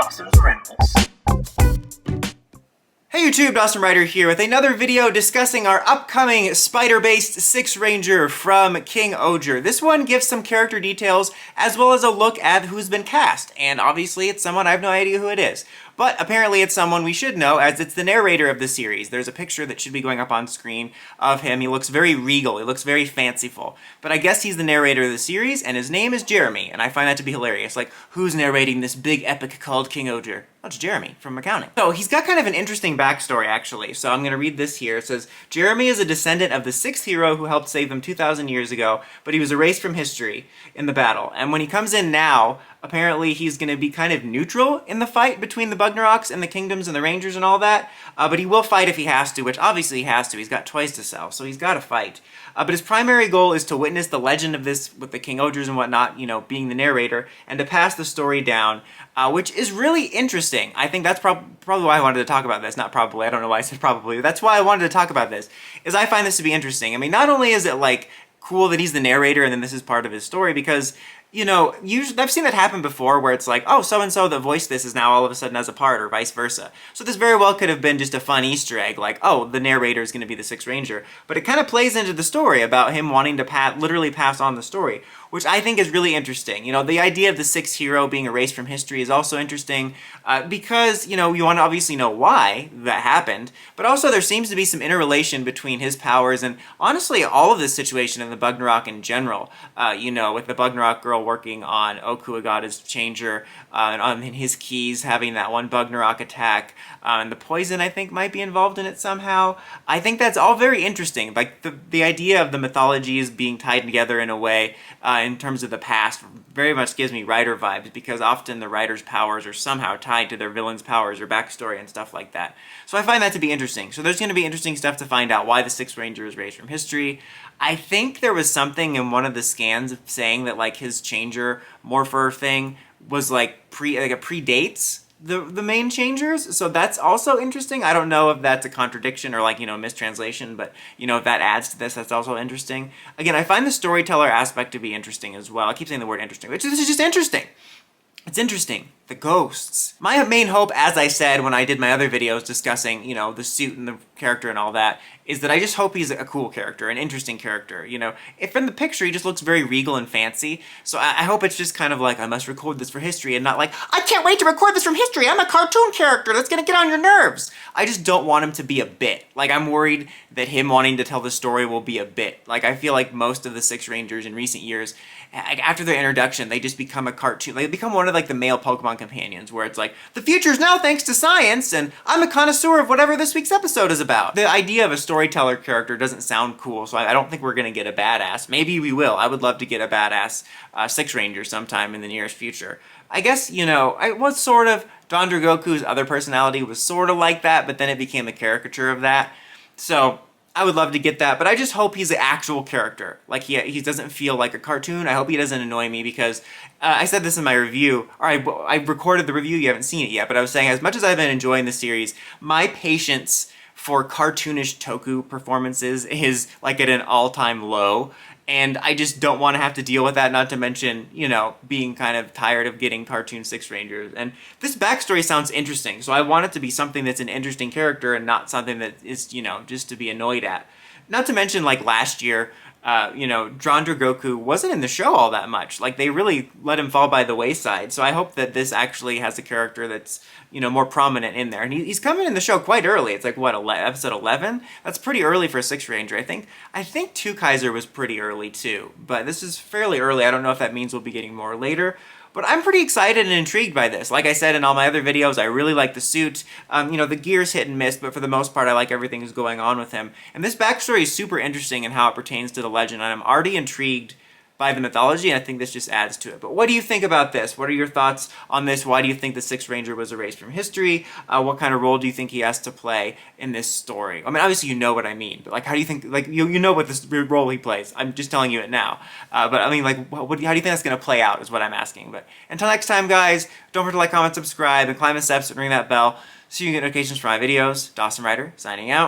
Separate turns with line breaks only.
Dawson's Rambles.
Hey YouTube, Dawson Ryder here with another video discussing our upcoming spider-based Six Ranger from King-Ohger. This one gives some character details as well as a look at who's been cast, and obviously it's someone I have no idea who it is. But apparently it's someone we should know, as it's the narrator of the series. There's a picture that should be going up on screen of him. He looks very regal, he looks very fanciful. But I guess he's the narrator of the series, and his name is Jeremy, and I find that to be hilarious. Like, who's narrating this big epic called King-Ohger? Oh, it's Jeremy from accounting. So he's got kind of an interesting backstory, actually. So I'm going to read this here. It says, Jeremy is a descendant of the sixth hero who helped save them 2,000 years ago, but he was erased from history in the battle. And when he comes in now, apparently he's going to be kind of neutral in the fight between the Bugnaroks and the Kingdoms and the Rangers and all that. But he will fight if he has to, which obviously he has to. He's got toys to sell, so he's got to fight. But his primary goal is to witness the legend of this with the King-Ohgers and whatnot, you know, being the narrator, and to pass the story down, which is really interesting. I think that's probably why I wanted to talk about this. Not probably, I don't know why I said probably. That's why I wanted to talk about this, is I find this to be interesting. I mean, not only is it, like, cool that he's the narrator and then this is part of his story, because, you know, usually I've seen that happen before where it's like, oh, so-and-so that voiced this is now all of a sudden has a part, or vice versa. So this very well could have been just a fun Easter egg, like, oh, the narrator is going to be the Sixth Ranger. But it kind of plays into the story about him wanting to literally pass on the story, which I think is really interesting. You know, the idea of the sixth hero being erased from history is also interesting because, you know, you want to obviously know why that happened, but also there seems to be some interrelation between his powers and, honestly, all of this situation in the Bugnarok in general. You know, with the Bugnarok girl working on Okuagata's changer, and on his keys having that one Bugnarok attack, and the poison, I think, might be involved in it somehow. I think that's all very interesting. Like, the idea of the mythologies being tied together in a way, in terms of the past, very much gives me writer vibes, because often the writer's powers are somehow tied to their villain's powers or backstory and stuff like that. So I find that to be interesting. So there's going to be interesting stuff to find out why the Sixth Ranger is raised from history. I think there was something in one of the scans saying that, like, his changer morpher thing was like it predates the main changers, so that's also interesting. I don't know if that's a contradiction or, like, you know, mistranslation, but, you know, if that adds to this, that's also interesting. Again, I find the storyteller aspect to be interesting as well. I keep saying the word interesting, which this is just interesting. It's interesting. The ghosts. My main hope, as I said when I did my other videos discussing, you know, the suit and the character and all that, is that I just hope he's a cool character, an interesting character, you know. If in the picture he just looks very regal and fancy, so I hope it's just kind of like, I must record this for history, and not like, I can't wait to record this from history, I'm a cartoon character that's gonna get on your nerves. I just don't want him to be a bit. Like, I'm worried that him wanting to tell the story will be a bit. Like, I feel like most of the Six Rangers in recent years, after their introduction, they just become a cartoon. They become one of, like, the male Pokemon companions, where it's like, the future's now thanks to science, and I'm a connoisseur of whatever this week's episode is about. The idea of a storyteller character doesn't sound cool, so I don't think we're gonna get a badass. Maybe we will. I would love to get a badass Six Ranger sometime in the nearest future. I guess, you know, I was sort of, Dondra Goku's other personality was sort of like that, but then it became a caricature of that. So I would love to get that, but I just hope he's an actual character. Like, he doesn't feel like a cartoon. I hope he doesn't annoy me, because I said this in my review, or I recorded the review, you haven't seen it yet, but I was saying, as much as I've been enjoying the series, my patience for cartoonish Toku performances is, like, at an all-time low, and I just don't want to have to deal with that, not to mention, you know, being kind of tired of getting cartoon Six Rangers. And this backstory sounds interesting, so I want it to be something that's an interesting character and not something that is, you know, just to be annoyed at. Not to mention, like, last year, you know, Dondra Goku wasn't in the show all that much. Like, they really let him fall by the wayside, so I hope that this actually has a character that's, you know, more prominent in there. And he's coming in the show quite early. It's like, what, episode 11? That's pretty early for a Six Ranger. I think Two Kaiser was pretty early too, but this is fairly early. I don't know if that means we'll be getting more later, but I'm pretty excited and intrigued by this. Like I said in all my other videos, I really like the suit. You know, the gear's hit and miss, but for the most part, I like everything that's going on with him. And this backstory is super interesting in how it pertains to the legend, and I'm already intrigued by the mythology, and I think this just adds to it. But what do you think about this? What are your thoughts on this? Why do you think the Sixth Ranger was erased from history? What kind of role do you think he has to play in this story? I mean, obviously you know what I mean, but, like, how do you think, like, you know what this role he plays? I'm just telling you it now. But I mean, like, how do you think that's going to play out is what I'm asking. But until next time, guys, don't forget to like, comment, subscribe, and climb the steps and ring that bell so you can get notifications for my videos. Dawson Ryder, signing out.